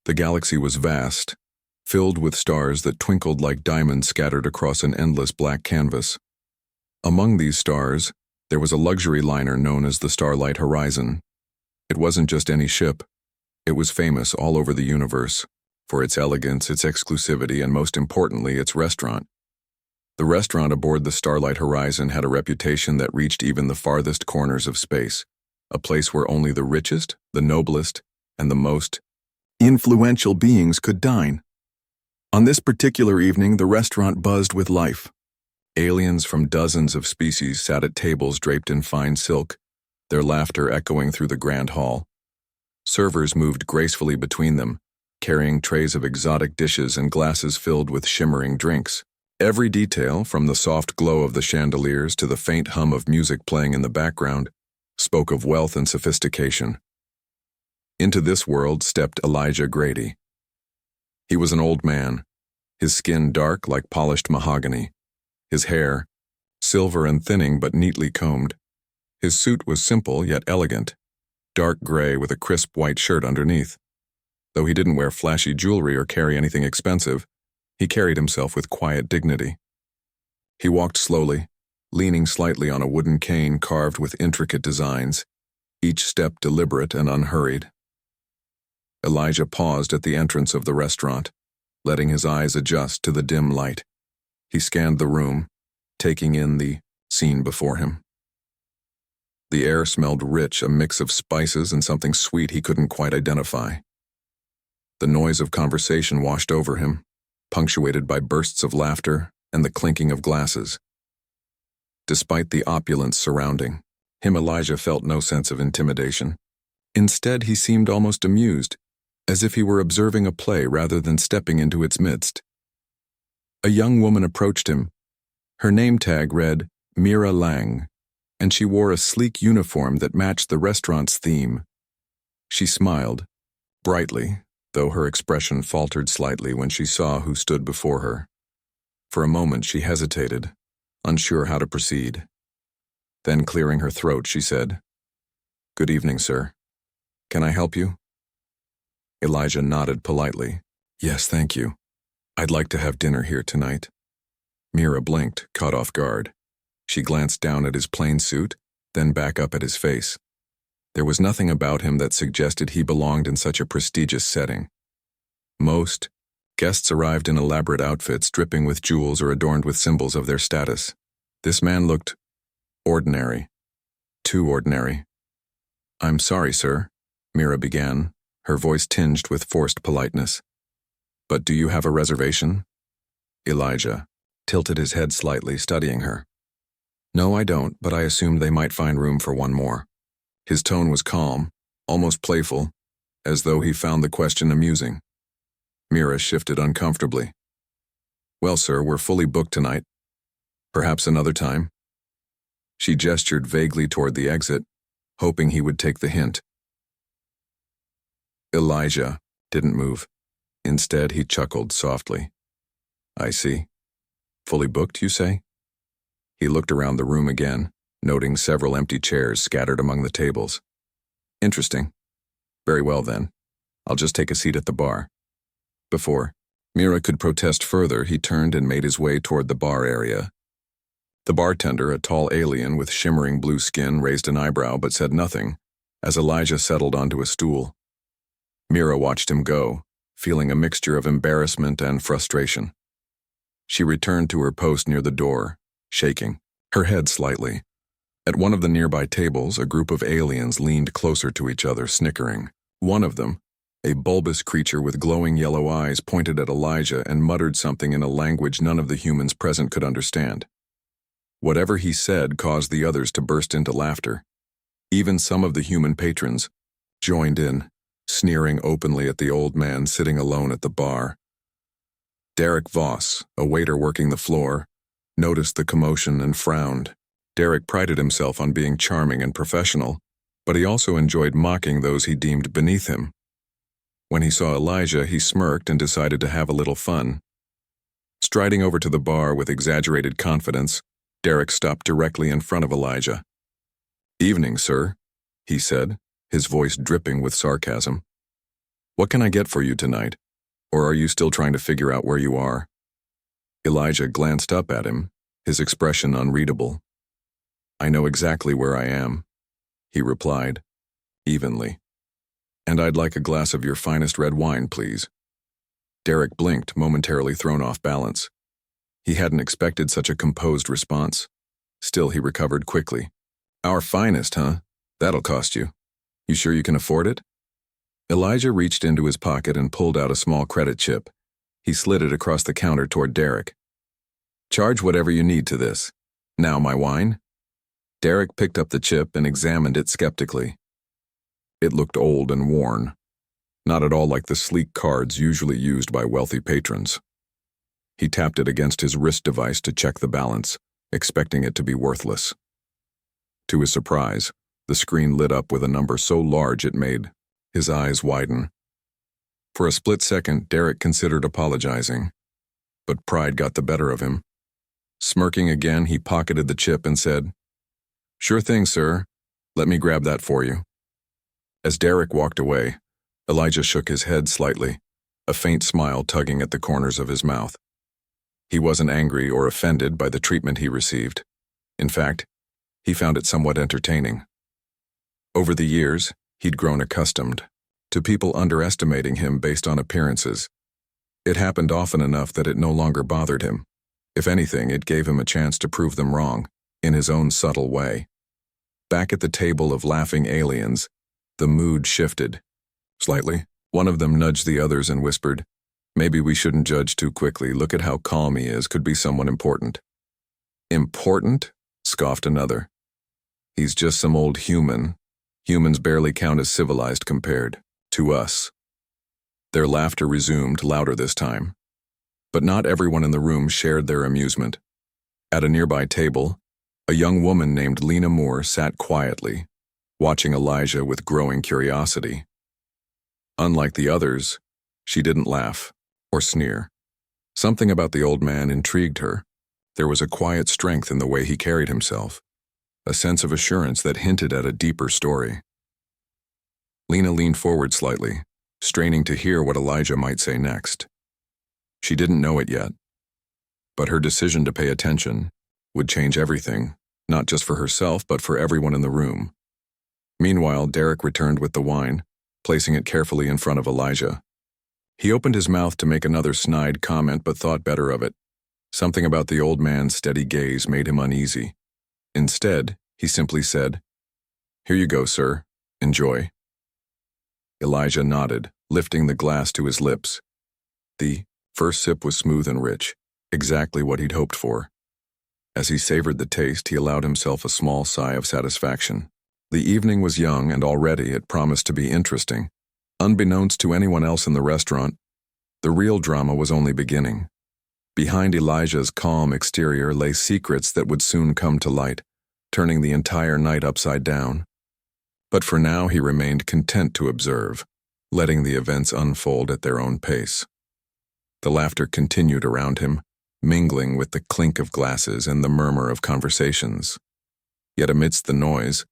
The galaxy was vast, filled with stars that twinkled like diamonds scattered across an endless black canvas. Among these stars, there was a luxury liner known as the Starlight Horizon. It wasn't just any ship. It was famous all over the universe for its elegance, its exclusivity, and most importantly, its restaurant. The restaurant aboard the Starlight Horizon had a reputation that reached even the farthest corners of space, a place where only the richest, the noblest, and the most influential beings could dine. On this particular evening, the restaurant buzzed with life. Aliens from dozens of species sat at tables draped in fine silk, their laughter echoing through the grand hall. Servers moved gracefully between them, carrying trays of exotic dishes and glasses filled with shimmering drinks. Every detail, from the soft glow of the chandeliers to the faint hum of music playing in the background, spoke of wealth and sophistication. Into this world stepped Elijah Grady. He was an old man, his skin dark like polished mahogany, his hair silver and thinning but neatly combed. His suit was simple yet elegant, dark gray with a crisp white shirt underneath. Though he didn't wear flashy jewelry or carry anything expensive, he carried himself with quiet dignity. He walked slowly, leaning slightly on a wooden cane carved with intricate designs, each step deliberate and unhurried. Elijah paused at the entrance of the restaurant, letting his eyes adjust to the dim light. He scanned the room, taking in the scene before him. The air smelled rich, a mix of spices and something sweet he couldn't quite identify. The noise of conversation washed over him, punctuated by bursts of laughter and the clinking of glasses. Despite the opulence surrounding him, Elijah felt no sense of intimidation. Instead, he seemed almost amused, as if he were observing a play rather than stepping into its midst. A young woman approached him. Her name tag read Mira Lang, and she wore a sleek uniform that matched the restaurant's theme. She smiled, brightly, though her expression faltered slightly when she saw who stood before her. For a moment she hesitated, unsure how to proceed. Then, clearing her throat, she said, "Good evening, sir. Can I help you?" Elijah nodded politely. "Yes, thank you. I'd like to have dinner here tonight." Mira blinked, caught off guard. She glanced down at his plain suit, then back up at his face. There was nothing about him that suggested he belonged in such a prestigious setting. Most guests arrived in elaborate outfits dripping with jewels or adorned with symbols of their status. This man looked ordinary. Too ordinary. "I'm sorry, sir," Mira began, her voice tinged with forced politeness. "But do you have a reservation?" Elijah tilted his head slightly, studying her. "No, I don't, but I assumed they might find room for one more." His tone was calm, almost playful, as though he found the question amusing. Mira shifted uncomfortably. "Well, sir, we're fully booked tonight. Perhaps another time?" She gestured vaguely toward the exit, hoping he would take the hint. Elijah didn't move. Instead, he chuckled softly. "I see. Fully booked, you say?" He looked around the room again, noting several empty chairs scattered among the tables. "Interesting. Very well then. I'll just take a seat at the bar." Before Mira could protest further, he turned and made his way toward the bar area. The bartender, a tall alien with shimmering blue skin, raised an eyebrow but said nothing, as Elijah settled onto a stool. Mira watched him go, feeling a mixture of embarrassment and frustration. She returned to her post near the door, shaking, her head slightly. At one of the nearby tables, a group of aliens leaned closer to each other, snickering. One of them, a bulbous creature with glowing yellow eyes, pointed at Elijah and muttered something in a language none of the humans present could understand. Whatever he said caused the others to burst into laughter. Even some of the human patrons joined in, sneering openly at the old man sitting alone at the bar. Derek Voss, a waiter working the floor, noticed the commotion and frowned. Derek prided himself on being charming and professional, but he also enjoyed mocking those he deemed beneath him. When he saw Elijah, he smirked and decided to have a little fun. Striding over to the bar with exaggerated confidence, Derek stopped directly in front of Elijah. "Evening, sir," he said, his voice dripping with sarcasm. What can I get for you tonight? Or are you still trying to figure out where you are? Elijah glanced up at him, his expression unreadable. I know exactly where I am, he replied, evenly. And I'd like a glass of your finest red wine, please. Derek blinked, momentarily thrown off balance. He hadn't expected such a composed response. Still, he recovered quickly. Our finest, huh? That'll cost you. You sure you can afford it? Elijah reached into his pocket and pulled out a small credit chip. He slid it across the counter toward Derek. Charge whatever you need to this. Now my wine? Derek picked up the chip and examined it skeptically. It looked old and worn, not at all like the sleek cards usually used by wealthy patrons. He tapped it against his wrist device to check the balance, expecting it to be worthless. To his surprise, the screen lit up with a number so large it made his eyes widen. For a split second, Derek considered apologizing, but pride got the better of him. Smirking again, he pocketed the chip and said, Sure thing, sir. Let me grab that for you. As Derek walked away, Elijah shook his head slightly, a faint smile tugging at the corners of his mouth. He wasn't angry or offended by the treatment he received. In fact, he found it somewhat entertaining. Over the years, he'd grown accustomed to people underestimating him based on appearances. It happened often enough that it no longer bothered him. If anything, it gave him a chance to prove them wrong, in his own subtle way. Back at the table of laughing aliens, the mood shifted. Slightly, one of them nudged the others and whispered, Maybe we shouldn't judge too quickly. Look at how calm he is. Could be someone important. Important? Scoffed another. He's just some old human. Humans barely count as civilized compared to us. Their laughter resumed, louder this time. But not everyone in the room shared their amusement. At a nearby table, a young woman named Lena Moore sat quietly, watching Elijah with growing curiosity. Unlike the others, she didn't laugh or sneer. Something about the old man intrigued her. There was a quiet strength in the way he carried himself, a sense of assurance that hinted at a deeper story. Lena leaned forward slightly, straining to hear what Elijah might say next. She didn't know it yet, but her decision to pay attention would change everything, not just for herself but for everyone in the room. Meanwhile, Derek returned with the wine, placing it carefully in front of Elijah. He opened his mouth to make another snide comment but thought better of it. Something about the old man's steady gaze made him uneasy. Instead, he simply said, Here you go, sir. Enjoy. Elijah nodded, lifting the glass to his lips. The first sip was smooth and rich, exactly what he'd hoped for. As he savored the taste, he allowed himself a small sigh of satisfaction. The evening was young and already it promised to be interesting. Unbeknownst to anyone else in the restaurant, the real drama was only beginning. Behind Elijah's calm exterior lay secrets that would soon come to light, turning the entire night upside down. But for now he remained content to observe, letting the events unfold at their own pace. The laughter continued around him, mingling with the clink of glasses and the murmur of conversations. Yet amidst the noise,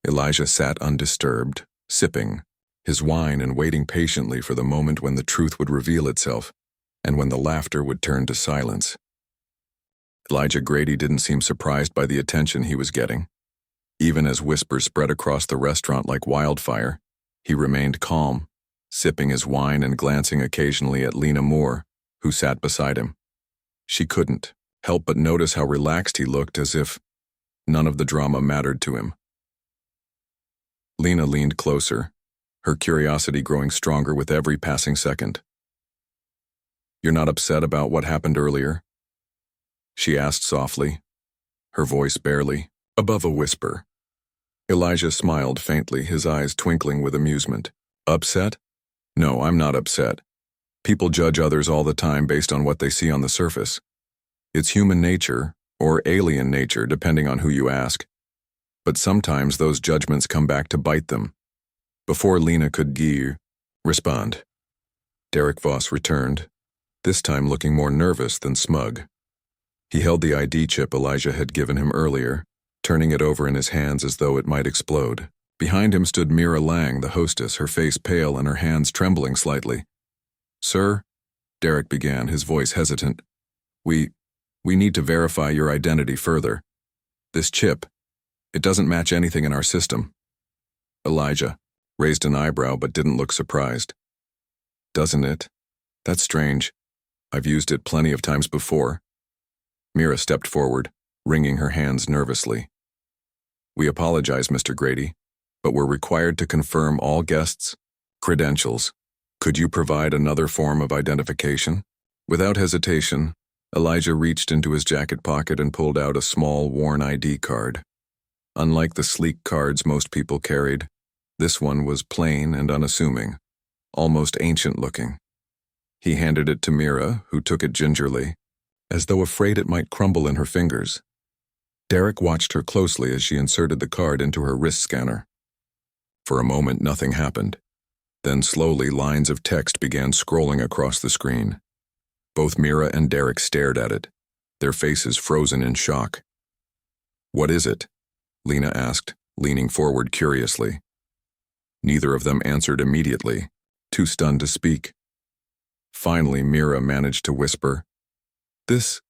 Elijah sat undisturbed, sipping his wine and waiting patiently for the moment when the truth would reveal itself and when the laughter would turn to silence. Elijah Grady didn't seem surprised by the attention he was getting. Even as whispers spread across the restaurant like wildfire, he remained calm, sipping his wine and glancing occasionally at Lena Moore, who sat beside him. She couldn't help but notice how relaxed he looked, as if none of the drama mattered to him. Lena leaned closer, her curiosity growing stronger with every passing second. You're not upset about what happened earlier? She asked softly, her voice barely above a whisper. Elijah smiled faintly, his eyes twinkling with amusement. Upset? No, I'm not upset. People judge others all the time based on what they see on the surface. It's human nature, or alien nature, depending on who you ask. But sometimes those judgments come back to bite them. Before Lena could respond, Derek Voss returned, this time looking more nervous than smug. He held the ID chip Elijah had given him earlier, turning it over in his hands as though it might explode. Behind him stood Mira Lang, the hostess, her face pale and her hands trembling slightly. "Sir," Derek began, his voice hesitant, we need to verify your identity further. This chip, it doesn't match anything in our system." Elijah raised an eyebrow but didn't look surprised. "Doesn't it? That's strange. I've used it plenty of times before." Mira stepped forward, wringing her hands nervously. "We apologize, Mr. Grady, but we're required to confirm all guests' credentials. Could you provide another form of identification?" Without hesitation, Elijah reached into his jacket pocket and pulled out a small, worn ID card. Unlike the sleek cards most people carried, this one was plain and unassuming, almost ancient-looking. He handed it to Mira, who took it gingerly, as though afraid it might crumble in her fingers. Derek watched her closely as she inserted the card into her wrist scanner. For a moment, nothing happened. Then slowly, lines of text began scrolling across the screen. Both Mira and Derek stared at it, their faces frozen in shock. "What is it?" Lena asked, leaning forward curiously. Neither of them answered immediately, too stunned to speak. Finally, Mira managed to whisper, This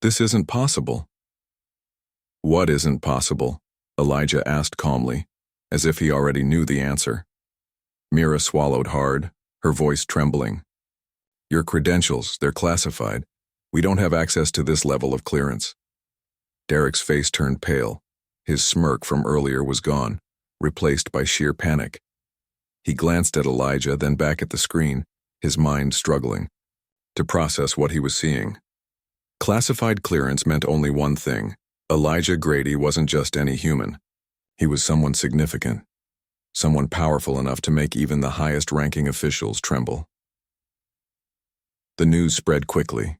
isn't possible." "What isn't possible?" Elijah asked calmly, as if he already knew the answer. Mira swallowed hard, her voice trembling. "Your credentials, they're classified. We don't have access to this level of clearance." Derek's face turned pale. His smirk from earlier was gone, replaced by sheer panic. He glanced at Elijah, then back at the screen, his mind struggling to process what he was seeing. Classified clearance meant only one thing. Elijah Grady wasn't just any human. He was someone significant, someone powerful enough to make even the highest-ranking officials tremble. The news spread quickly.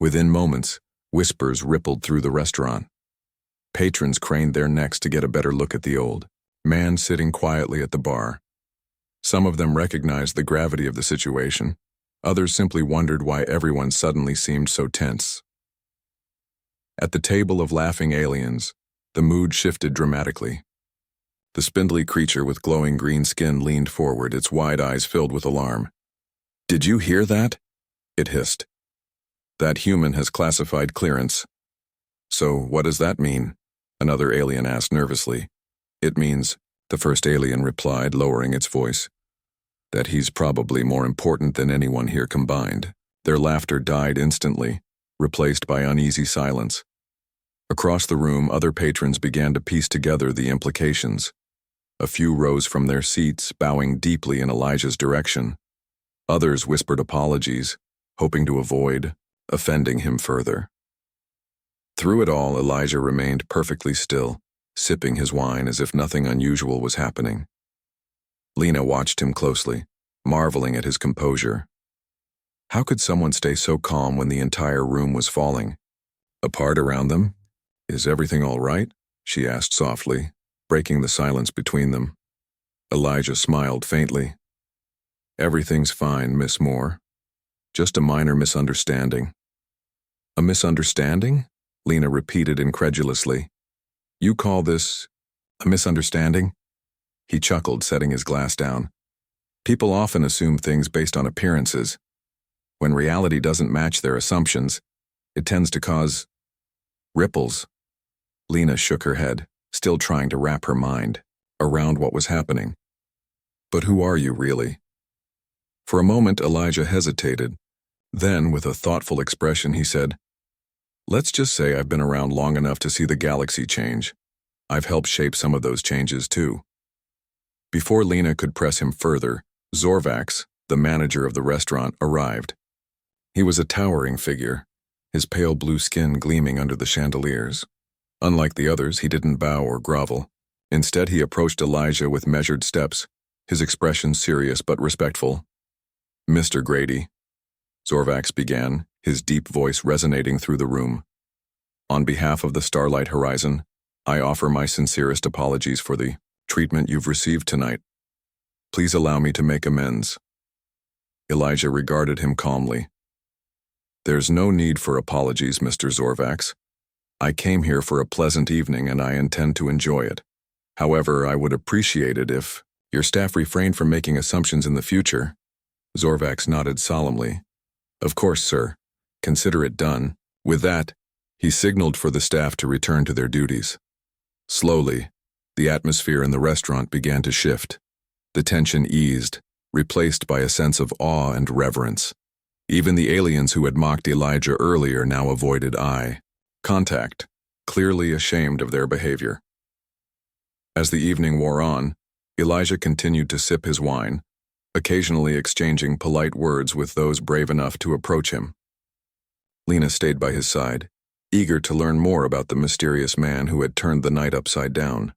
Within moments, whispers rippled through the restaurant. Patrons craned their necks to get a better look at the old man sitting quietly at the bar. Some of them recognized the gravity of the situation. Others simply wondered why everyone suddenly seemed so tense. At the table of laughing aliens, the mood shifted dramatically. The spindly creature with glowing green skin leaned forward, its wide eyes filled with alarm. "Did you hear that?" it hissed. "That human has classified clearance." "So what does that mean?" another alien asked nervously. "It means," the first alien replied, lowering its voice, "that he's probably more important than anyone here combined." Their laughter died instantly, replaced by uneasy silence. Across the room, other patrons began to piece together the implications. A few rose from their seats, bowing deeply in Elijah's direction. Others whispered apologies, hoping to avoid offending him further. Through it all, Elijah remained perfectly still, sipping his wine as if nothing unusual was happening. Lena watched him closely, marveling at his composure. How could someone stay so calm when the entire room was falling apart around them? "Is everything all right?" she asked softly, breaking the silence between them. Elijah smiled faintly. "Everything's fine, Miss Moore. Just a minor misunderstanding." "A misunderstanding?" Lena repeated incredulously. "You call this a misunderstanding?" He chuckled, setting his glass down. "People often assume things based on appearances. When reality doesn't match their assumptions, it tends to cause ripples." Lena shook her head, still trying to wrap her mind around what was happening. "But who are you, really?" For a moment, Elijah hesitated. Then, with a thoughtful expression, he said, "Let's just say I've been around long enough to see the galaxy change. I've helped shape some of those changes, too." Before Lena could press him further, Zorvax, the manager of the restaurant, arrived. He was a towering figure, his pale blue skin gleaming under the chandeliers. Unlike the others, he didn't bow or grovel. Instead, he approached Elijah with measured steps, his expression serious but respectful. "Mr. Grady," Zorvax began, his deep voice resonating through the room. "On behalf of the Starlight Horizon, I offer my sincerest apologies for the treatment you've received tonight. Please allow me to make amends." Elijah regarded him calmly. "There's no need for apologies, Mr. Zorvax. I came here for a pleasant evening and I intend to enjoy it." However, I would appreciate it if your staff refrained from making assumptions in the future. Zorvax nodded solemnly. Of course, sir. Consider it done. With that, he signaled for the staff to return to their duties. Slowly, the atmosphere in the restaurant began to shift. The tension eased, replaced by a sense of awe and reverence. Even the aliens who had mocked Elijah earlier now avoided eye contact, clearly ashamed of their behavior. As the evening wore on, Elijah continued to sip his wine, occasionally exchanging polite words with those brave enough to approach him. Lena stayed by his side, eager to learn more about the mysterious man who had turned the night upside down.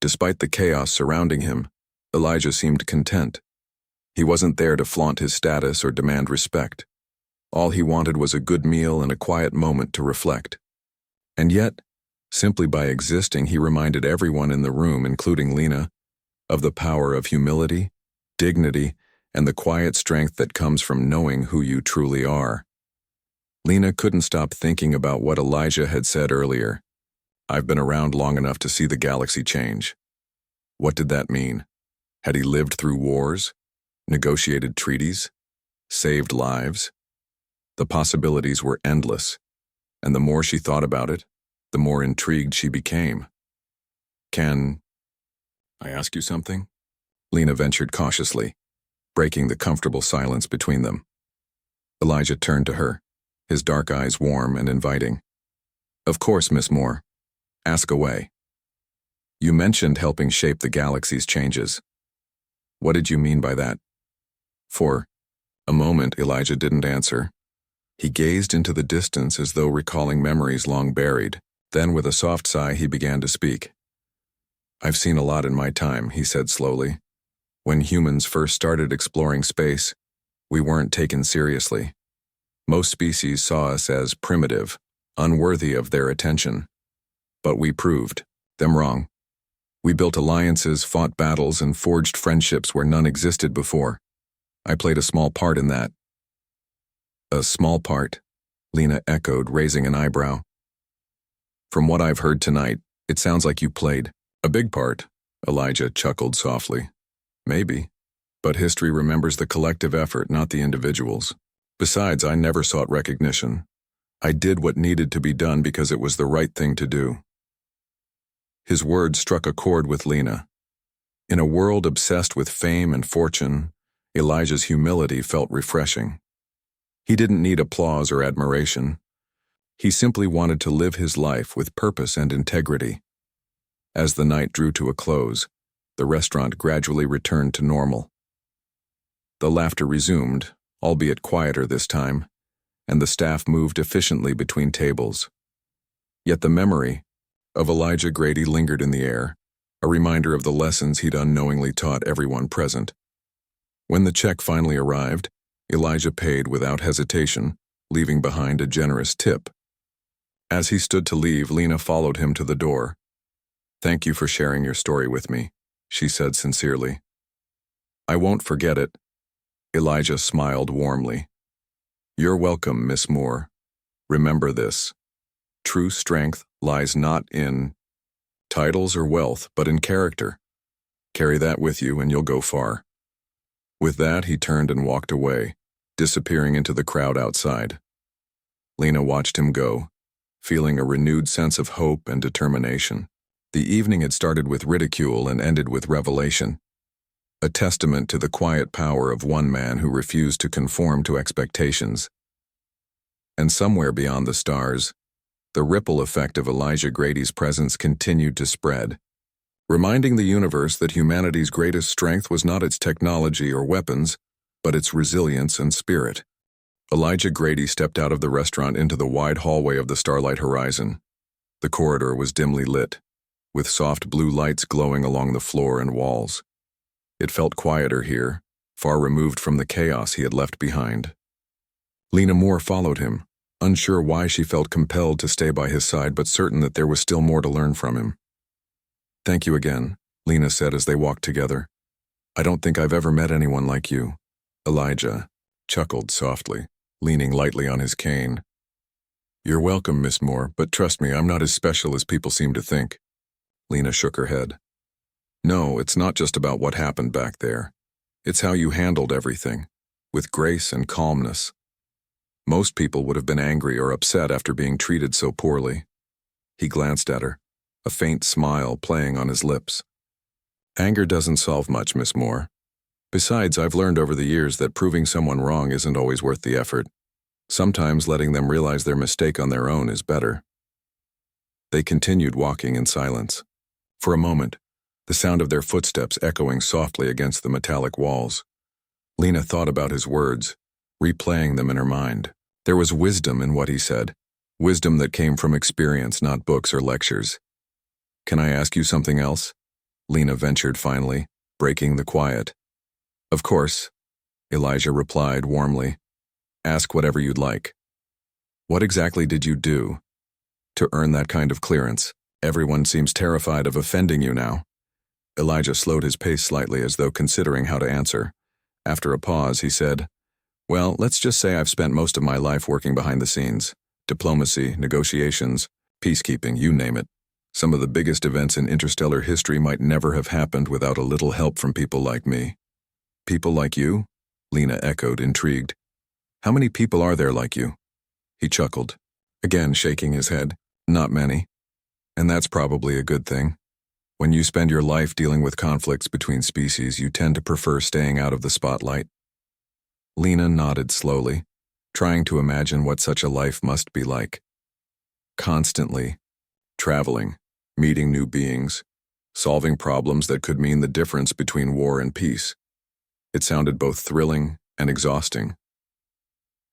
Despite the chaos surrounding him, Elijah seemed content. He wasn't there to flaunt his status or demand respect. All he wanted was a good meal and a quiet moment to reflect. And yet, simply by existing, he reminded everyone in the room, including Lena, of the power of humility, dignity, and the quiet strength that comes from knowing who you truly are. Lena couldn't stop thinking about what Elijah had said earlier. I've been around long enough to see the galaxy change. What did that mean? Had he lived through wars, negotiated treaties, saved lives? The possibilities were endless, and the more she thought about it, the more intrigued she became. Can I ask you something? Lena ventured cautiously, breaking the comfortable silence between them. Elijah turned to her, his dark eyes warm and inviting. Of course, Miss Moore. Ask away. You mentioned helping shape the galaxy's changes. What did you mean by that? For a moment, Elijah didn't answer. He gazed into the distance as though recalling memories long buried. Then, with a soft sigh, he began to speak. I've seen a lot in my time, he said slowly. When humans first started exploring space, we weren't taken seriously. Most species saw us as primitive, unworthy of their attention. But we proved them wrong. We built alliances, fought battles, and forged friendships where none existed before. I played a small part in that. A small part? Lena echoed, raising an eyebrow. From what I've heard tonight, it sounds like you played a big part, Elijah chuckled softly. Maybe. But history remembers the collective effort, not the individuals. Besides, I never sought recognition. I did what needed to be done because it was the right thing to do. His words struck a chord with Lena. In a world obsessed with fame and fortune, Elijah's humility felt refreshing. He didn't need applause or admiration. He simply wanted to live his life with purpose and integrity. As the night drew to a close, the restaurant gradually returned to normal. The laughter resumed, albeit quieter this time, and the staff moved efficiently between tables. Yet the memory of Elijah Grady lingered in the air, a reminder of the lessons he'd unknowingly taught everyone present. When the check finally arrived, Elijah paid without hesitation, leaving behind a generous tip. As he stood to leave, Lena followed him to the door. Thank you for sharing your story with me, she said sincerely. I won't forget it. Elijah smiled warmly. You're welcome, Miss Moore. Remember this. True strength lies not in titles or wealth, but in character. Carry that with you and you'll go far. With that, he turned and walked away, disappearing into the crowd outside. Lena watched him go, feeling a renewed sense of hope and determination. The evening had started with ridicule and ended with revelation, a testament to the quiet power of one man who refused to conform to expectations. And somewhere beyond the stars, the ripple effect of Elijah Grady's presence continued to spread, reminding the universe that humanity's greatest strength was not its technology or weapons, but its resilience and spirit. Elijah Grady stepped out of the restaurant into the wide hallway of the Starlight Horizon. The corridor was dimly lit, with soft blue lights glowing along the floor and walls. It felt quieter here, far removed from the chaos he had left behind. Lena Moore followed him, unsure why she felt compelled to stay by his side but certain that there was still more to learn from him. Thank you again, Lena said as they walked together. I don't think I've ever met anyone like you. Elijah chuckled softly, leaning lightly on his cane. You're welcome, Miss Moore, but trust me, I'm not as special as people seem to think. Lena shook her head. No, it's not just about what happened back there. It's how you handled everything, with grace and calmness. Most people would have been angry or upset after being treated so poorly. He glanced at her, a faint smile playing on his lips. Anger doesn't solve much, Miss Moore. Besides, I've learned over the years that proving someone wrong isn't always worth the effort. Sometimes letting them realize their mistake on their own is better. They continued walking in silence. For a moment, the sound of their footsteps echoing softly against the metallic walls. Lena thought about his words, replaying them in her mind. There was wisdom in what he said, wisdom that came from experience, not books or lectures. Can I ask you something else? Lena ventured finally, breaking the quiet. Of course, Elijah replied warmly. Ask whatever you'd like. What exactly did you do to earn that kind of clearance? Everyone seems terrified of offending you now. Elijah slowed his pace slightly as though considering how to answer. After a pause, he said, Well, let's just say I've spent most of my life working behind the scenes. Diplomacy, negotiations, peacekeeping, you name it. Some of the biggest events in interstellar history might never have happened without a little help from people like me. People like you? Lena echoed, intrigued. How many people are there like you? He chuckled, again shaking his head. Not many. And that's probably a good thing. When you spend your life dealing with conflicts between species, you tend to prefer staying out of the spotlight. Lena nodded slowly, trying to imagine what such a life must be like. Constantly traveling, meeting new beings, solving problems that could mean the difference between war and peace. It sounded both thrilling and exhausting.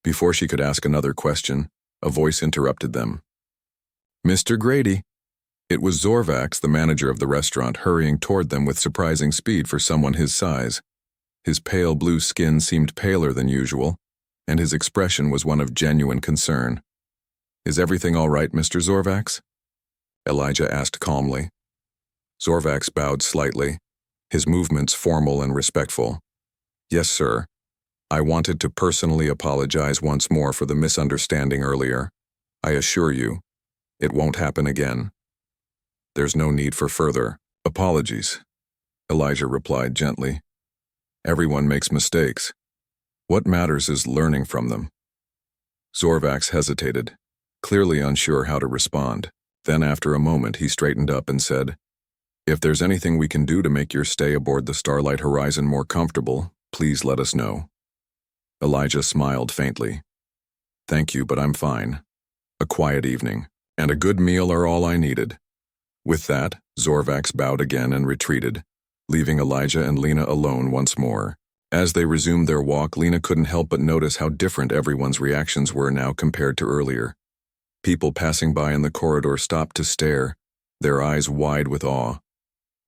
Before she could ask another question, a voice interrupted them. Mr. Grady. It was Zorvax, the manager of the restaurant, hurrying toward them with surprising speed for someone his size. His pale blue skin seemed paler than usual, and his expression was one of genuine concern. Is everything all right, Mr. Zorvax? Elijah asked calmly. Zorvax bowed slightly, his movements formal and respectful. Yes, sir. I wanted to personally apologize once more for the misunderstanding earlier. I assure you, it won't happen again. There's no need for further apologies, Elijah replied gently. Everyone makes mistakes. What matters is learning from them. Zorvax hesitated, clearly unsure how to respond. Then after a moment he straightened up and said, If there's anything we can do to make your stay aboard the Starlight Horizon more comfortable, please let us know. Elijah smiled faintly. Thank you, but I'm fine. A quiet evening, and a good meal are all I needed. With that, Zorvax bowed again and retreated, leaving Elijah and Lena alone once more. As they resumed their walk, Lena couldn't help but notice how different everyone's reactions were now compared to earlier. People passing by in the corridor stopped to stare, their eyes wide with awe.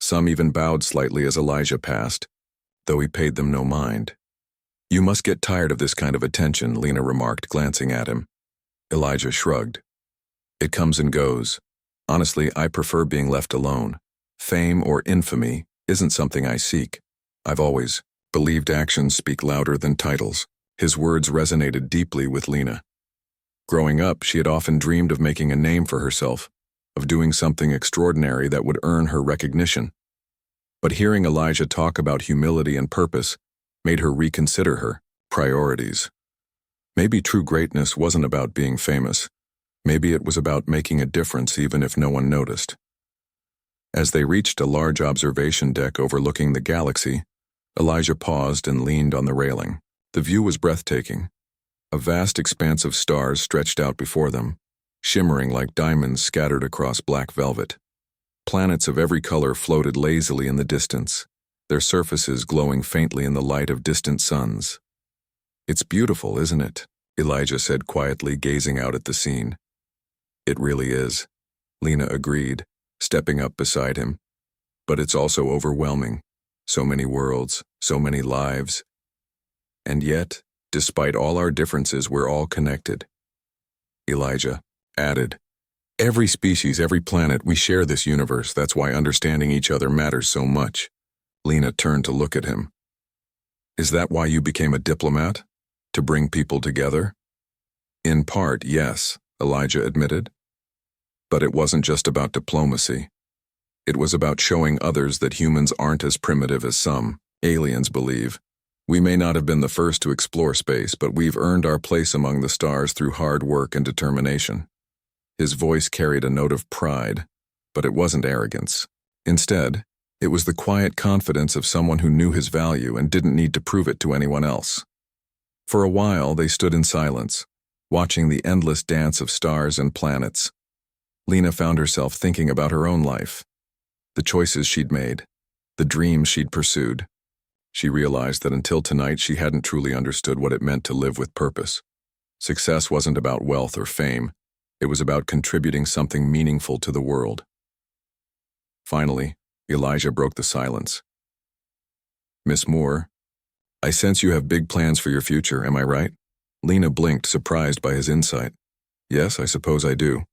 Some even bowed slightly as Elijah passed, though he paid them no mind. You must get tired of this kind of attention, Lena remarked, glancing at him. Elijah shrugged. It comes and goes. Honestly, I prefer being left alone. Fame or infamy isn't something I seek. I've always believed actions speak louder than titles. His words resonated deeply with Lena. Growing up, she had often dreamed of making a name for herself, of doing something extraordinary that would earn her recognition. But hearing Elijah talk about humility and purpose made her reconsider her priorities. Maybe true greatness wasn't about being famous. Maybe it was about making a difference even if no one noticed. As they reached a large observation deck overlooking the galaxy, Elijah paused and leaned on the railing. The view was breathtaking. A vast expanse of stars stretched out before them, shimmering like diamonds scattered across black velvet. Planets of every color floated lazily in the distance, their surfaces glowing faintly in the light of distant suns. It's beautiful, isn't it? Elijah said quietly, gazing out at the scene. It really is, Lena agreed, stepping up beside him. But it's also overwhelming. So many worlds, so many lives. And yet, despite all our differences, we're all connected. Elijah added, Every species, every planet, we share this universe. That's why understanding each other matters so much. Lena turned to look at him. Is that why you became a diplomat? To bring people together? In part, yes, Elijah admitted. But it wasn't just about diplomacy. It was about showing others that humans aren't as primitive as some aliens believe. We may not have been the first to explore space, but we've earned our place among the stars through hard work and determination. His voice carried a note of pride, but it wasn't arrogance. Instead, it was the quiet confidence of someone who knew his value and didn't need to prove it to anyone else. For a while, they stood in silence, watching the endless dance of stars and planets. Lena found herself thinking about her own life, the choices she'd made, the dreams she'd pursued. She realized that until tonight she hadn't truly understood what it meant to live with purpose. Success wasn't about wealth or fame. It was about contributing something meaningful to the world. Finally, Elijah broke the silence. "Miss Moore, I sense you have big plans for your future, am I right?" Lena blinked, surprised by his insight. "Yes, I suppose I do.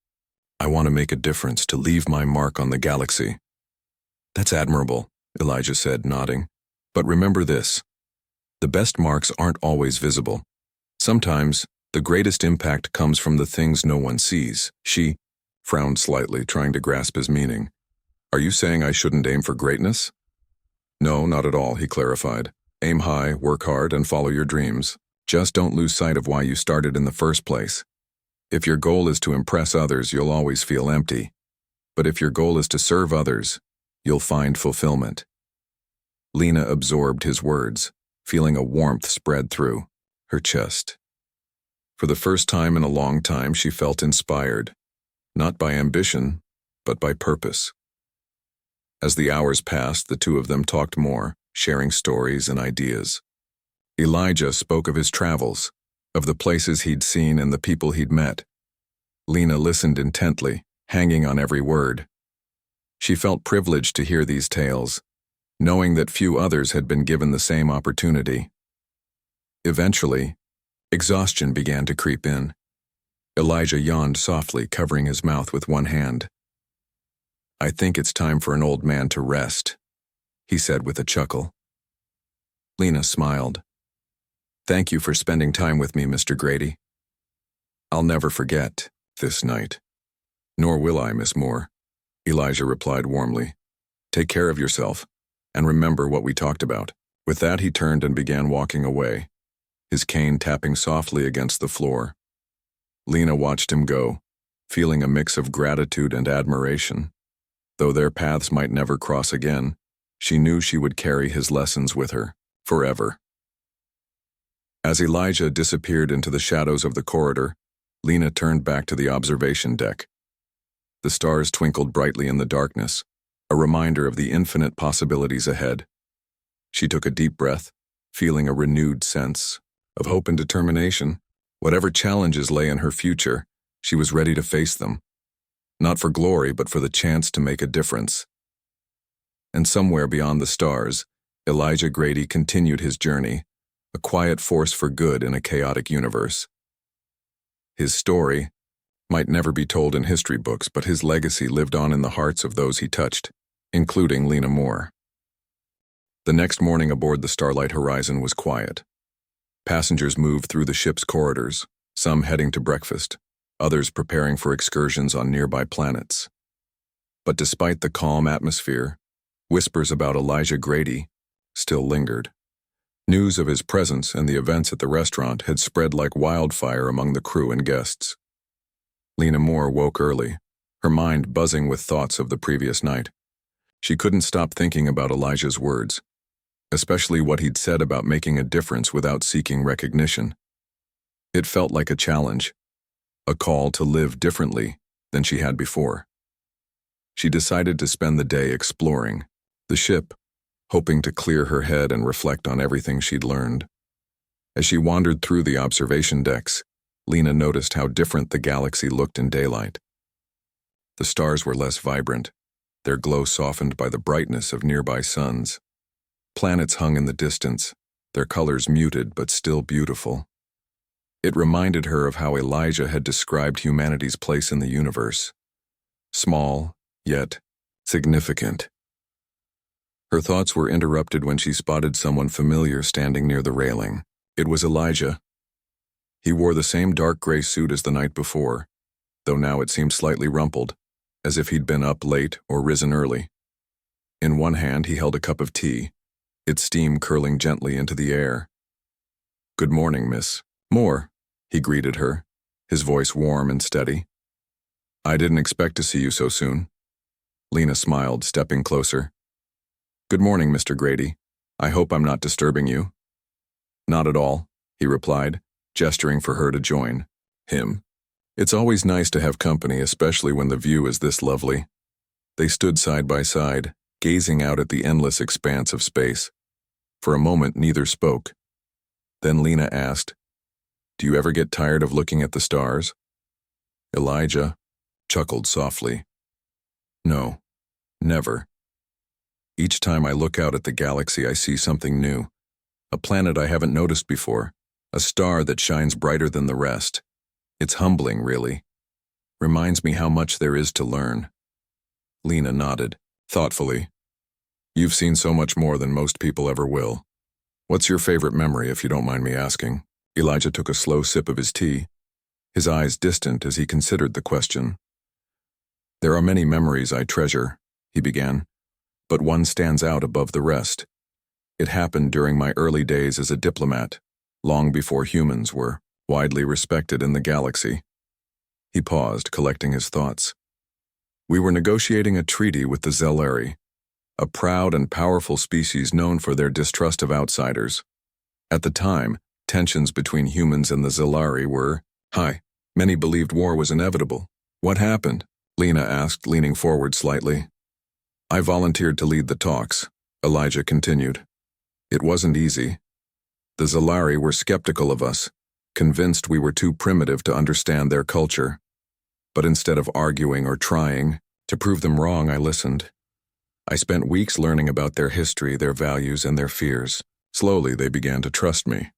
I want to make a difference, to leave my mark on the galaxy." "That's admirable," Elijah said, nodding. "But remember this. The best marks aren't always visible. Sometimes, the greatest impact comes from the things no one sees." She frowned slightly, trying to grasp his meaning. "Are you saying I shouldn't aim for greatness?" "No, not at all," he clarified. "Aim high, work hard, and follow your dreams. Just don't lose sight of why you started in the first place. If your goal is to impress others, you'll always feel empty. But if your goal is to serve others, you'll find fulfillment." Lena absorbed his words, feeling a warmth spread through her chest. For the first time in a long time, she felt inspired, not by ambition, but by purpose. As the hours passed, the two of them talked more, sharing stories and ideas. Elijah spoke of his travels, of the places he'd seen and the people he'd met. Lena listened intently, hanging on every word. She felt privileged to hear these tales, knowing that few others had been given the same opportunity. Eventually, exhaustion began to creep in. Elijah yawned softly, covering his mouth with one hand. "I think it's time for an old man to rest," he said with a chuckle. Lena smiled. "Thank you for spending time with me, Mr. Grady. I'll never forget this night." "Nor will I, Miss Moore," Elijah replied warmly. "Take care of yourself, and remember what we talked about." With that, he turned and began walking away, his cane tapping softly against the floor. Lena watched him go, feeling a mix of gratitude and admiration. Though their paths might never cross again, she knew she would carry his lessons with her, forever. As Elijah disappeared into the shadows of the corridor, Lena turned back to the observation deck. The stars twinkled brightly in the darkness, a reminder of the infinite possibilities ahead. She took a deep breath, feeling a renewed sense of hope and determination. Whatever challenges lay in her future, she was ready to face them. Not for glory, but for the chance to make a difference. And somewhere beyond the stars, Elijah Grady continued his journey, a quiet force for good in a chaotic universe. His story might never be told in history books, but his legacy lived on in the hearts of those he touched, including Lena Moore. The next morning aboard the Starlight Horizon was quiet. Passengers moved through the ship's corridors, some heading to breakfast, others preparing for excursions on nearby planets. But despite the calm atmosphere, whispers about Elijah Grady still lingered. News of his presence and the events at the restaurant had spread like wildfire among the crew and guests. Lena Moore woke early, her mind buzzing with thoughts of the previous night. She couldn't stop thinking about Elijah's words, especially what he'd said about making a difference without seeking recognition. It felt like a challenge, a call to live differently than she had before. She decided to spend the day exploring the ship, hoping to clear her head and reflect on everything she'd learned. As she wandered through the observation decks, Lena noticed how different the galaxy looked in daylight. The stars were less vibrant, their glow softened by the brightness of nearby suns. Planets hung in the distance, their colors muted but still beautiful. It reminded her of how Elijah had described humanity's place in the universe. Small, yet significant. Her thoughts were interrupted when she spotted someone familiar standing near the railing. It was Elijah. He wore the same dark gray suit as the night before, though now it seemed slightly rumpled, as if he'd been up late or risen early. In one hand, he held a cup of tea, its steam curling gently into the air. "Good morning, Miss Moore," he greeted her, his voice warm and steady. "I didn't expect to see you so soon." Lena smiled, stepping closer. "Good morning, Mr. Grady. I hope I'm not disturbing you." "Not at all," he replied, gesturing for her to join him. "It's always nice to have company, especially when the view is this lovely." They stood side by side, gazing out at the endless expanse of space. For a moment, neither spoke. Then Lena asked, "Do you ever get tired of looking at the stars?" Elijah chuckled softly. "No, never. Each time I look out at the galaxy, I see something new. A planet I haven't noticed before, a star that shines brighter than the rest. It's humbling, really. Reminds me how much there is to learn." Lena nodded, thoughtfully. "You've seen so much more than most people ever will. What's your favorite memory, if you don't mind me asking?" Elijah took a slow sip of his tea, his eyes distant as he considered the question. "There are many memories I treasure," he began, "but one stands out above the rest. It happened during my early days as a diplomat, long before humans were widely respected in the galaxy." He paused, collecting his thoughts. "We were negotiating a treaty with the Zelari, a proud and powerful species known for their distrust of outsiders. At the time, tensions between humans and the Zelari were high. Many believed war was inevitable." "What happened?" Lena asked, leaning forward slightly. "I volunteered to lead the talks," Elijah continued. "It wasn't easy. The Zelari were skeptical of us, convinced we were too primitive to understand their culture. But instead of arguing or trying to prove them wrong, I listened. I spent weeks learning about their history, their values, and their fears. Slowly, they began to trust me."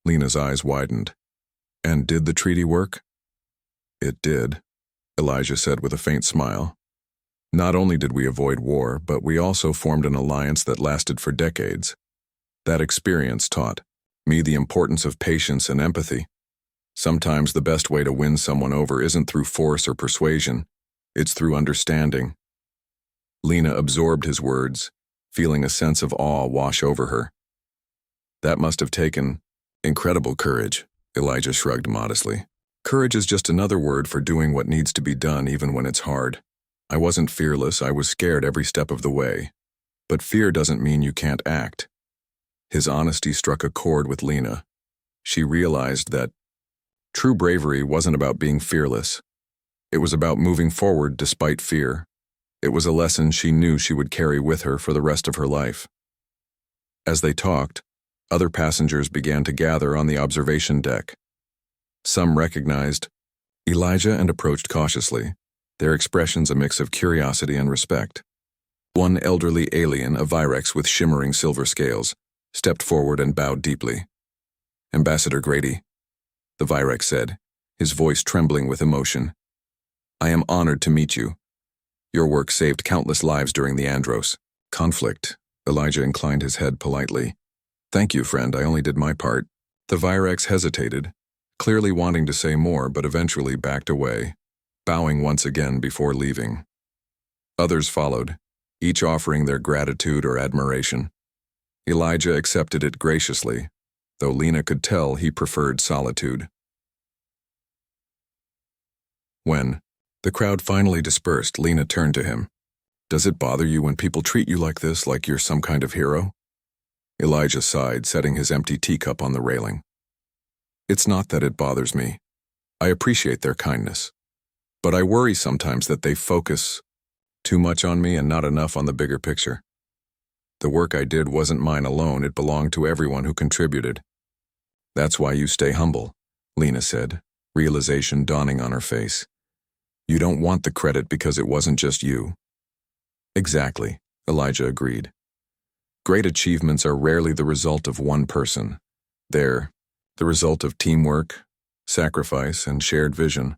Lena's eyes widened. "And did the treaty work?" "It did," Elijah said with a faint smile. "Not only did we avoid war, but we also formed an alliance that lasted for decades. That experience taught me the importance of patience and empathy. Sometimes the best way to win someone over isn't through force or persuasion, it's through understanding." Lena absorbed his words, feeling a sense of awe wash over her. "That must have taken incredible courage," Elijah shrugged modestly. "Courage is just another word for doing what needs to be done even when it's hard. I wasn't fearless, I was scared every step of the way. But fear doesn't mean you can't act." His honesty struck a chord with Lena. She realized that true bravery wasn't about being fearless. It was about moving forward despite fear. It was a lesson she knew she would carry with her for the rest of her life. As they talked, other passengers began to gather on the observation deck. Some recognized Elijah and approached cautiously, their expressions a mix of curiosity and respect. One elderly alien, a Virex with shimmering silver scales, stepped forward and bowed deeply. "Ambassador Grady," the Virex said, his voice trembling with emotion. "I am honored to meet you. Your work saved countless lives during the Andros conflict." Elijah inclined his head politely. "Thank you, friend, I only did my part." The Virex hesitated, clearly wanting to say more, but eventually backed away, bowing once again before leaving. Others followed, each offering their gratitude or admiration. Elijah accepted it graciously, though Lena could tell he preferred solitude. When the crowd finally dispersed, Lena turned to him. "Does it bother you when people treat you like this, like you're some kind of hero?" Elijah sighed, setting his empty teacup on the railing. "It's not that it bothers me. I appreciate their kindness. But I worry sometimes that they focus too much on me and not enough on the bigger picture. The work I did wasn't mine alone, it belonged to everyone who contributed." "That's why you stay humble," Lena said, realization dawning on her face. "You don't want the credit because it wasn't just you." "Exactly," Elijah agreed. "Great achievements are rarely the result of one person. They're the result of teamwork, sacrifice, and shared vision.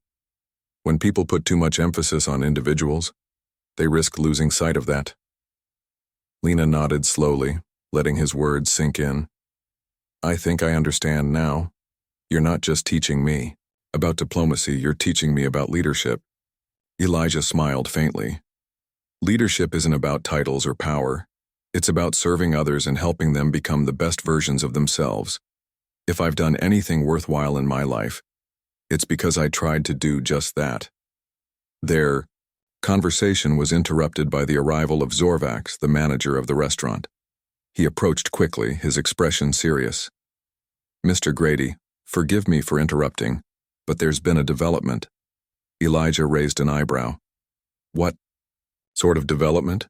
When people put too much emphasis on individuals, they risk losing sight of that." Lena nodded slowly, letting his words sink in. "I think I understand now. You're not just teaching me about diplomacy, you're teaching me about leadership." Elijah smiled faintly. Leadership isn't about titles or power. It's about serving others and helping them become the best versions of themselves. If I've done anything worthwhile in my life, it's because I tried to do just that. Their conversation was interrupted by the arrival of Zorvax, the manager of the restaurant. He approached quickly, his expression serious. "Mr. Grady, forgive me for interrupting, but there's been a development." Elijah raised an eyebrow. "What sort of development?"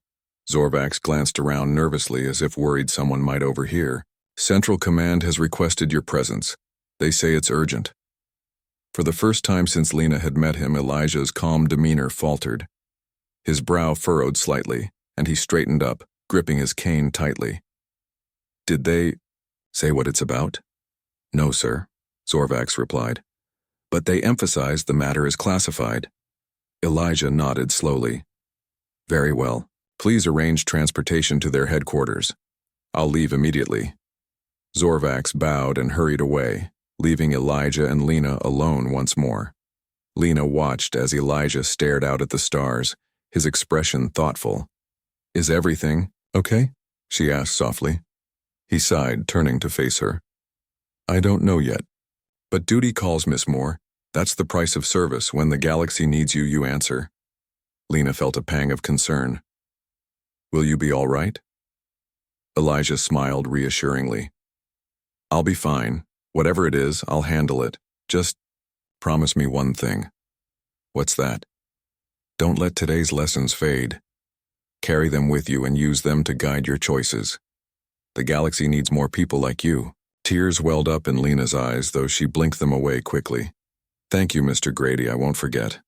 Zorvax glanced around nervously as if worried someone might overhear. "Central Command has requested your presence. They say it's urgent." For the first time since Lena had met him, Elijah's calm demeanor faltered. His brow furrowed slightly, and he straightened up, gripping his cane tightly. "Did they say what it's about?" "No, sir," Zorvax replied. "But they emphasized the matter is classified." Elijah nodded slowly. "Very well. Please arrange transportation to their headquarters. I'll leave immediately." Zorvax bowed and hurried away, leaving Elijah and Lena alone once more. Lena watched as Elijah stared out at the stars, his expression thoughtful. "Is everything okay?" she asked softly. He sighed, turning to face her. "I don't know yet. But duty calls, Miss Moore. That's the price of service. When the galaxy needs you, you answer." Lena felt a pang of concern. "Will you be all right?" Elijah smiled reassuringly. "I'll be fine. Whatever it is, I'll handle it. Just promise me one thing." "What's that?" "Don't let today's lessons fade. Carry them with you and use them to guide your choices. The galaxy needs more people like you." Tears welled up in Lena's eyes, though she blinked them away quickly. "Thank you, Mr. Grady, I won't forget."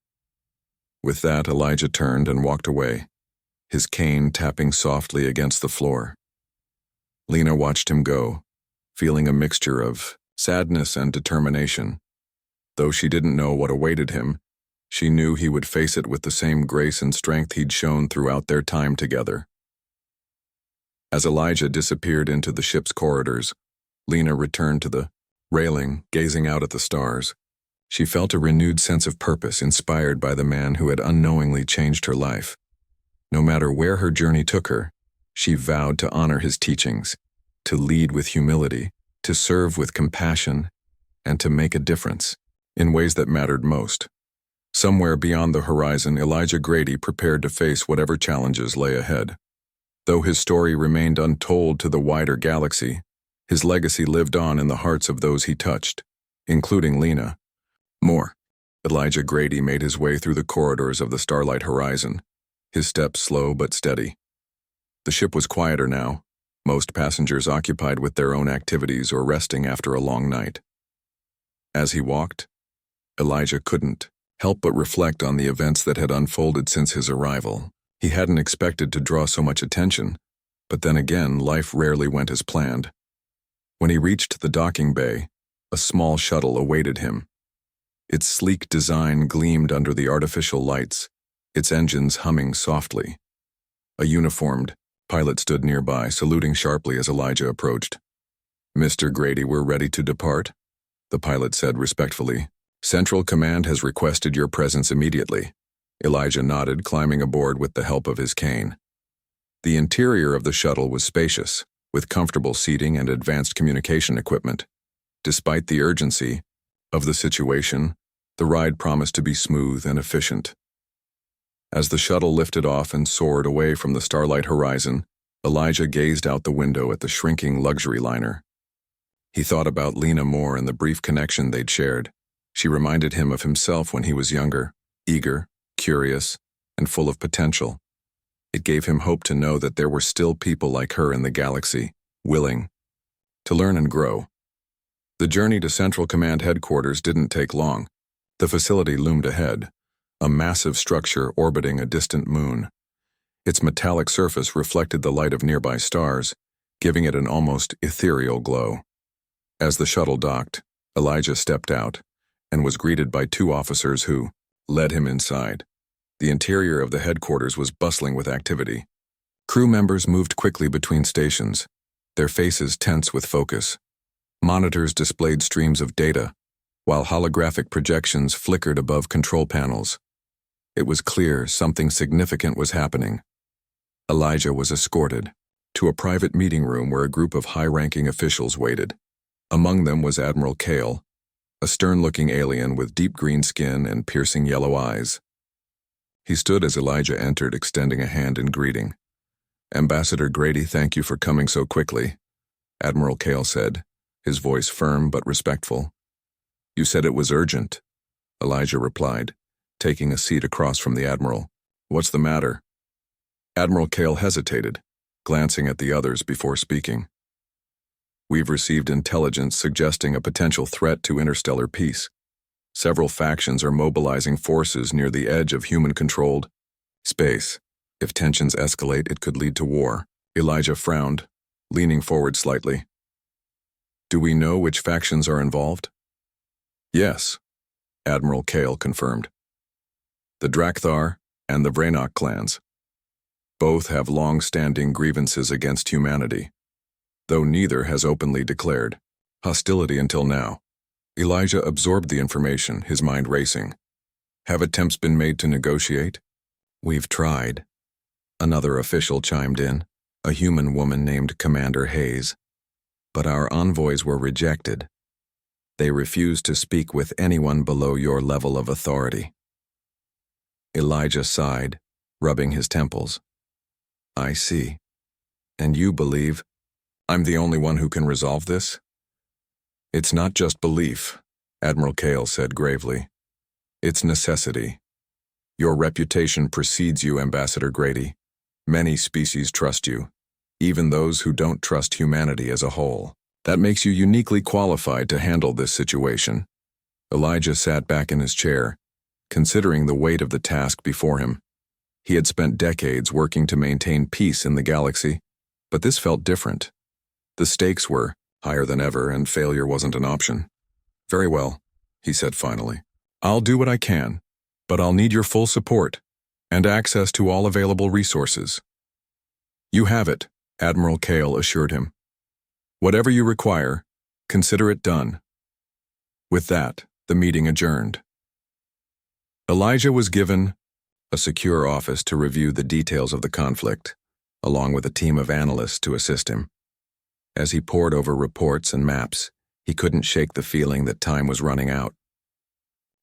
With that, Elijah turned and walked away, his cane tapping softly against the floor. Lena watched him go, feeling a mixture of sadness and determination. Though she didn't know what awaited him, she knew he would face it with the same grace and strength he'd shown throughout their time together. As Elijah disappeared into the ship's corridors, Lena returned to the railing, gazing out at the stars. She felt a renewed sense of purpose inspired by the man who had unknowingly changed her life. No matter where her journey took her, she vowed to honor his teachings, to lead with humility, to serve with compassion, and to make a difference in ways that mattered most. Somewhere beyond the horizon, Elijah Grady prepared to face whatever challenges lay ahead. Though his story remained untold to the wider galaxy, his legacy lived on in the hearts of those he touched, including Lena. More. Elijah Grady made his way through the corridors of the starlight horizon, his steps slow but steady. The ship was quieter now, most passengers occupied with their own activities or resting after a long night. As he walked, Elijah couldn't help but reflect on the events that had unfolded since his arrival. He hadn't expected to draw so much attention, but then again, life rarely went as planned. When he reached the docking bay, a small shuttle awaited him. Its sleek design gleamed under the artificial lights, its engines humming softly. A uniformed pilot stood nearby, saluting sharply as Elijah approached. "Mr. Grady, we're ready to depart," the pilot said respectfully. "Central Command has requested your presence immediately." Elijah nodded, climbing aboard with the help of his cane. The interior of the shuttle was spacious, with comfortable seating and advanced communication equipment. Despite the urgency of the situation, the ride promised to be smooth and efficient. As the shuttle lifted off and soared away from the starlight horizon, Elijah gazed out the window at the shrinking luxury liner. He thought about Lena Moore and the brief connection they'd shared. She reminded him of himself when he was younger, eager, curious, and full of potential. It gave him hope to know that there were still people like her in the galaxy, willing to learn and grow. The journey to Central Command headquarters didn't take long. The facility loomed ahead, a massive structure orbiting a distant moon. Its metallic surface reflected the light of nearby stars, giving it an almost ethereal glow. As the shuttle docked, Elijah stepped out and was greeted by two officers who led him inside. The interior of the headquarters was bustling with activity. Crew members moved quickly between stations, their faces tense with focus. Monitors displayed streams of data, while holographic projections flickered above control panels. It was clear something significant was happening. Elijah was escorted to a private meeting room where a group of high-ranking officials waited. Among them was Admiral Kale, a stern-looking alien with deep green skin and piercing yellow eyes. He stood as Elijah entered, extending a hand in greeting. "Ambassador Grady, thank you for coming so quickly," Admiral Kale said, his voice firm but respectful. "You said it was urgent," Elijah replied, taking a seat across from the Admiral. "What's the matter?" Admiral Kale hesitated, glancing at the others before speaking. "We've received intelligence suggesting a potential threat to interstellar peace. Several factions are mobilizing forces near the edge of human-controlled space. If tensions escalate, it could lead to war." Elijah frowned, leaning forward slightly. "Do we know which factions are involved?" "Yes," Admiral Kale confirmed. "The Drakthar and the Vranock clans. Both have long-standing grievances against humanity, though neither has openly declared hostility until now." Elijah absorbed the information, his mind racing. "Have attempts been made to negotiate?" "We've tried," another official chimed in, a human woman named Commander Hayes. "But our envoys were rejected. They refused to speak with anyone below your level of authority." Elijah sighed, rubbing his temples. "I see. And you believe I'm the only one who can resolve this?" "It's not just belief," Admiral Kale said gravely. "It's necessity. Your reputation precedes you, Ambassador Grady. Many species trust you, even those who don't trust humanity as a whole. That makes you uniquely qualified to handle this situation." Elijah sat back in his chair, considering the weight of the task before him. He had spent decades working to maintain peace in the galaxy, but this felt different. The stakes were higher than ever, and failure wasn't an option. "Very well," he said finally. "I'll do what I can, but I'll need your full support and access to all available resources." "You have it," Admiral Kale assured him. "Whatever you require, consider it done." With that, the meeting adjourned. Elijah was given a secure office to review the details of the conflict, along with a team of analysts to assist him. As he pored over reports and maps, he couldn't shake the feeling that time was running out.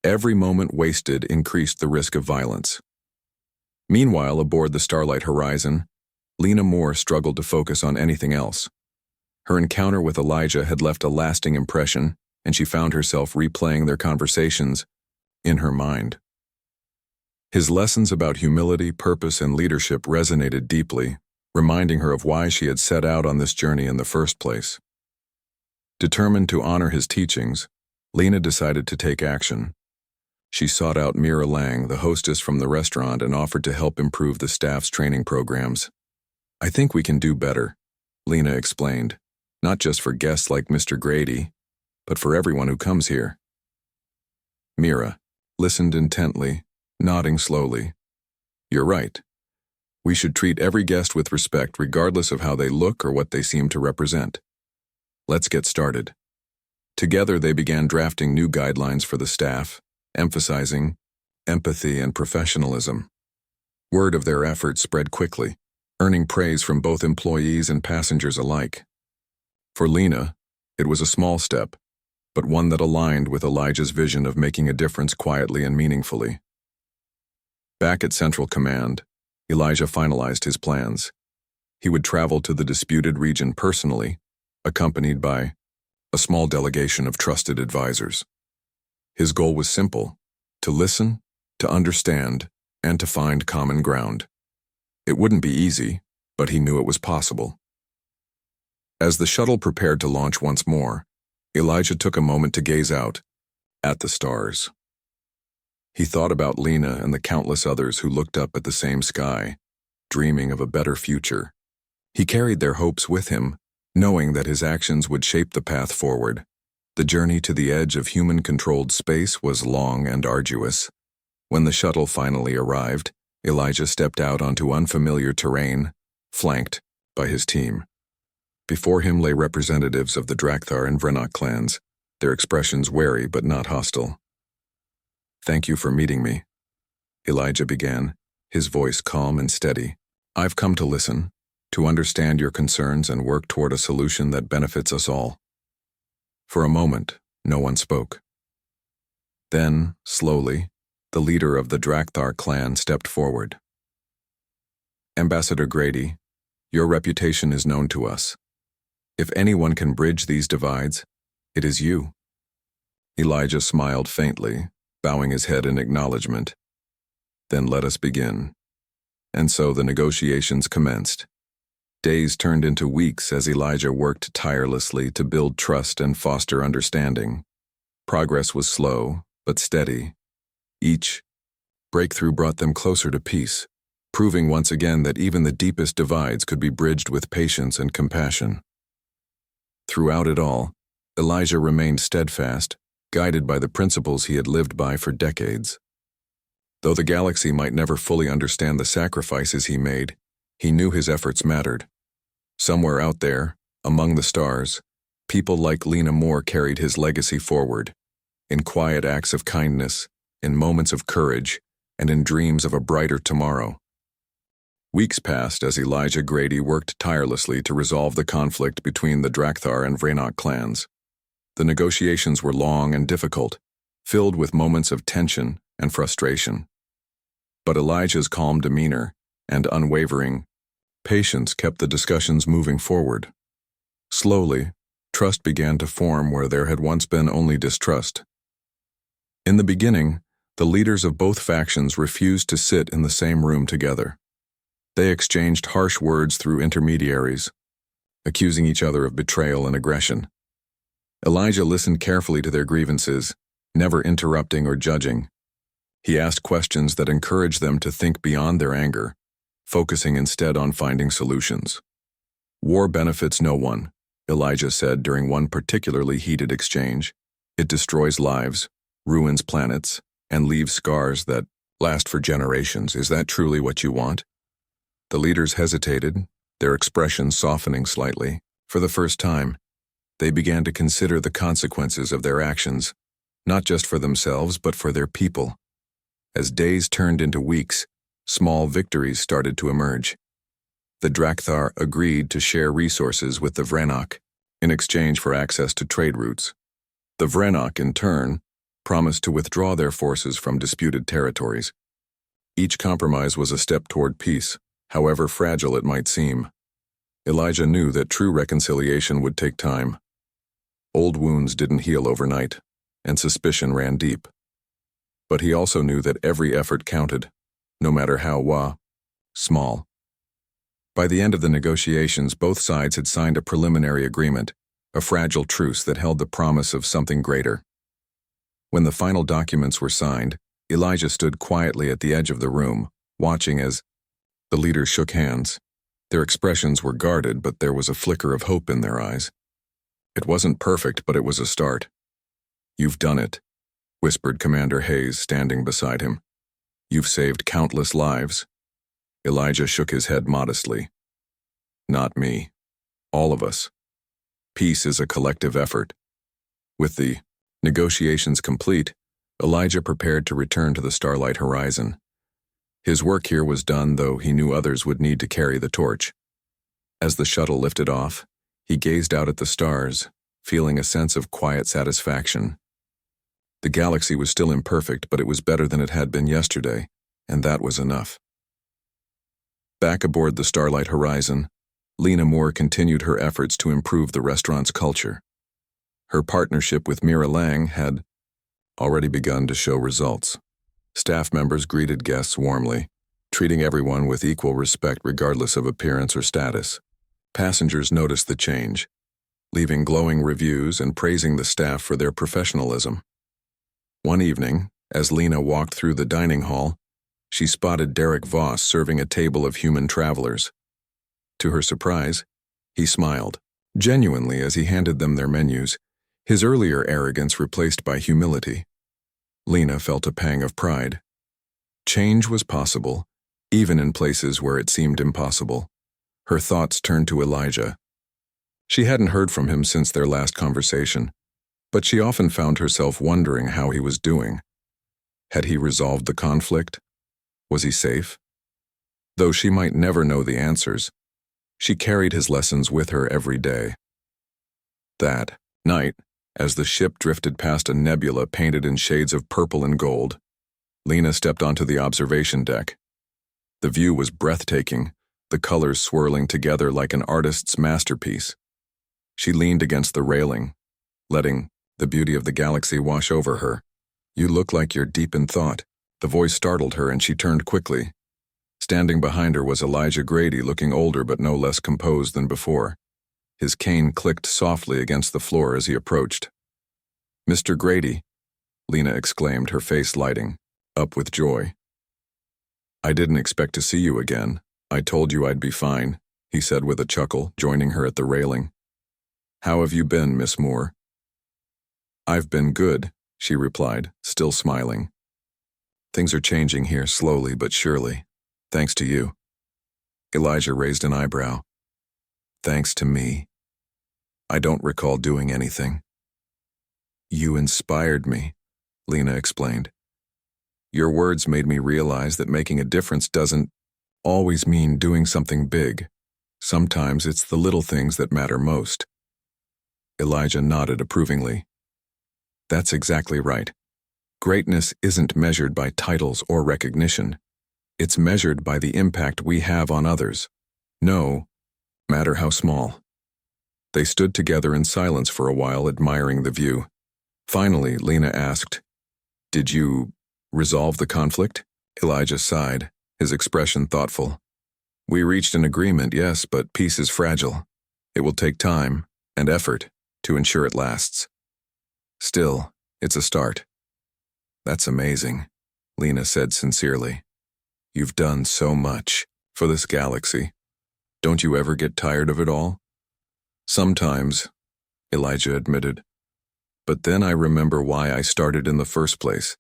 Every moment wasted increased the risk of violence. Meanwhile, aboard the Starlight Horizon, Lena Moore struggled to focus on anything else. Her encounter with Elijah had left a lasting impression, and she found herself replaying their conversations in her mind. His lessons about humility, purpose, and leadership resonated deeply, reminding her of why she had set out on this journey in the first place. Determined to honor his teachings, Lena decided to take action. She sought out Mira Lang, the hostess from the restaurant, and offered to help improve the staff's training programs. "I think we can do better," Lena explained, "not just for guests like Mr. Grady, but for everyone who comes here." Mira listened intently, nodding slowly. "You're right. We should treat every guest with respect regardless of how they look or what they seem to represent. Let's get started." Together they began drafting new guidelines for the staff, emphasizing empathy and professionalism. Word of their efforts spread quickly, earning praise from both employees and passengers alike. For Lena, it was a small step, but one that aligned with Elijah's vision of making a difference quietly and meaningfully. Back at Central Command, Elijah finalized his plans. He would travel to the disputed region personally, accompanied by a small delegation of trusted advisors. His goal was simple: to listen, to understand, and to find common ground. It wouldn't be easy, but he knew it was possible. As the shuttle prepared to launch once more, Elijah took a moment to gaze out at the stars. He thought about Lena and the countless others who looked up at the same sky, dreaming of a better future. He carried their hopes with him, knowing that his actions would shape the path forward. The journey to the edge of human-controlled space was long and arduous. When the shuttle finally arrived, Elijah stepped out onto unfamiliar terrain, flanked by his team. Before him lay representatives of the Drakthar and Vranock clans, their expressions wary but not hostile. "Thank you for meeting me," Elijah began, his voice calm and steady. I've come to listen, to understand your concerns and work toward a solution that benefits us all. For a moment, no one spoke. Then, slowly, the leader of the Drakthar clan stepped forward. Ambassador Grady, your reputation is known to us. If anyone can bridge these divides, it is you. Elijah smiled faintly, bowing his head in acknowledgement. Then let us begin. And so the negotiations commenced. Days turned into weeks as Elijah worked tirelessly to build trust and foster understanding. Progress was slow, but steady. Each breakthrough brought them closer to peace, proving once again that even the deepest divides could be bridged with patience and compassion. Throughout it all, Elijah remained steadfast, guided by the principles he had lived by for decades. Though the galaxy might never fully understand the sacrifices he made, he knew his efforts mattered. Somewhere out there, among the stars, people like Lena Moore carried his legacy forward, in quiet acts of kindness, in moments of courage, and in dreams of a brighter tomorrow. Weeks passed as Elijah Grady worked tirelessly to resolve the conflict between the Drakthar and Vraynoch clans. The negotiations were long and difficult, filled with moments of tension and frustration. But Elijah's calm demeanor and unwavering patience kept the discussions moving forward. Slowly, trust began to form where there had once been only distrust. In the beginning, the leaders of both factions refused to sit in the same room together. They exchanged harsh words through intermediaries, accusing each other of betrayal and aggression. Elijah listened carefully to their grievances, never interrupting or judging. He asked questions that encouraged them to think beyond their anger, focusing instead on finding solutions. War benefits no one, Elijah said during one particularly heated exchange. It destroys lives, ruins planets, and leaves scars that last for generations. Is that truly what you want? The leaders hesitated, their expressions softening slightly. For the first time, they began to consider the consequences of their actions, not just for themselves but for their people. As days turned into weeks, small victories started to emerge. The Drakthar agreed to share resources with the Vraynoch in exchange for access to trade routes. The Vraynoch, in turn, promised to withdraw their forces from disputed territories. Each compromise was a step toward peace, however fragile it might seem. Elijah knew that true reconciliation would take time. Old wounds didn't heal overnight, and suspicion ran deep. But he also knew that every effort counted, no matter how small. By the end of the negotiations, both sides had signed a preliminary agreement, a fragile truce that held the promise of something greater. When the final documents were signed, Elijah stood quietly at the edge of the room, watching as the leaders shook hands. Their expressions were guarded, but there was a flicker of hope in their eyes. It wasn't perfect, but it was a start. "You've done it," whispered Commander Hayes, standing beside him. "You've saved countless lives." Elijah shook his head modestly. "Not me. All of us. Peace is a collective effort." With the negotiations complete, Elijah prepared to return to the Starlight Horizon. His work here was done, though he knew others would need to carry the torch. As the shuttle lifted off, he gazed out at the stars, feeling a sense of quiet satisfaction. The galaxy was still imperfect, but it was better than it had been yesterday, and that was enough. Back aboard the Starlight Horizon, Lena Moore continued her efforts to improve the restaurant's culture. Her partnership with Mira Lang had already begun to show results. Staff members greeted guests warmly, treating everyone with equal respect regardless of appearance or status. Passengers noticed the change, leaving glowing reviews and praising the staff for their professionalism. One evening, as Lena walked through the dining hall, she spotted Derek Voss serving a table of human travelers. To her surprise, he smiled, genuinely as he handed them their menus, his earlier arrogance replaced by humility. Lena felt a pang of pride. Change was possible, even in places where it seemed impossible. Her thoughts turned to Elijah. She hadn't heard from him since their last conversation, but she often found herself wondering how he was doing. Had he resolved the conflict? Was he safe? Though she might never know the answers, she carried his lessons with her every day. That night, as the ship drifted past a nebula painted in shades of purple and gold, Lena stepped onto the observation deck. The view was breathtaking, the colors swirling together like an artist's masterpiece. She leaned against the railing, letting the beauty of the galaxy wash over her. "You look like you're deep in thought." The voice startled her and she turned quickly. Standing behind her was Elijah Grady, looking older but no less composed than before. His cane clicked softly against the floor as he approached. "Mr. Grady," Lena exclaimed, her face lighting up with joy. "I didn't expect to see you again. I told you I'd be fine," he said with a chuckle, joining her at the railing. "How have you been, Miss Moore?" "I've been good," she replied, still smiling. "Things are changing here slowly but surely, thanks to you." Elijah raised an eyebrow. "Thanks to me? I don't recall doing anything." "You inspired me," Lena explained. "Your words made me realize that making a difference doesn't always mean doing something big. Sometimes it's the little things that matter most." Elijah nodded approvingly. "That's exactly right. Greatness isn't measured by titles or recognition. It's measured by the impact we have on others, no matter how small." They stood together in silence for a while, admiring the view. Finally, Lena asked, "Did you resolve the conflict?" Elijah sighed, his expression thoughtful. "We reached an agreement, yes, but peace is fragile. It will take time and effort to ensure it lasts. Still, it's a start." "That's amazing," Lena said sincerely. "You've done so much for this galaxy. Don't you ever get tired of it all?" "Sometimes," Elijah admitted. "But then I remember why I started in the first place.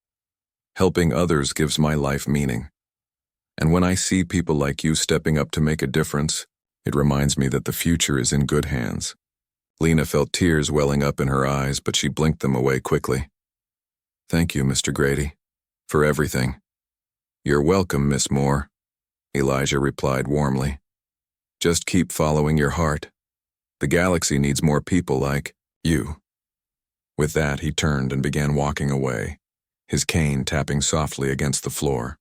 Helping others gives my life meaning. And when I see people like you stepping up to make a difference, it reminds me that the future is in good hands." Lena felt tears welling up in her eyes, but she blinked them away quickly. "Thank you, Mr. Grady, for everything." "You're welcome, Miss Moore," Elijah replied warmly. "Just keep following your heart. The galaxy needs more people like you." With that, he turned and began walking away, his cane tapping softly against the floor.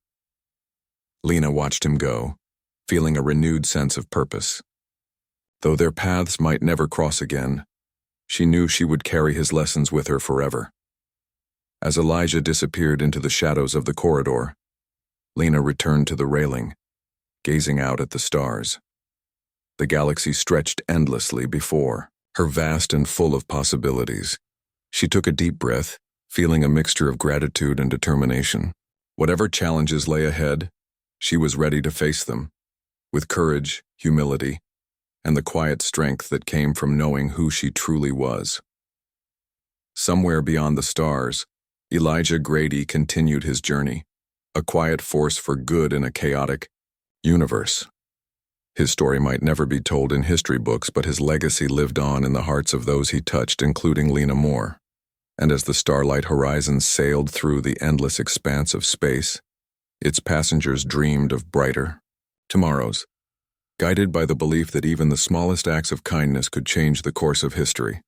Lena watched him go, feeling a renewed sense of purpose. Though their paths might never cross again, she knew she would carry his lessons with her forever. As Elijah disappeared into the shadows of the corridor, Lena returned to the railing, gazing out at the stars. The galaxy stretched endlessly before her, vast and full of possibilities. She took a deep breath, feeling a mixture of gratitude and determination. Whatever challenges lay ahead, she was ready to face them, with courage, humility, and the quiet strength that came from knowing who she truly was. Somewhere beyond the stars, Elijah Grady continued his journey, a quiet force for good in a chaotic universe. His story might never be told in history books, but his legacy lived on in the hearts of those he touched, including Lena Moore. And as the starlight horizon sailed through the endless expanse of space, its passengers dreamed of brighter tomorrows, guided by the belief that even the smallest acts of kindness could change the course of history.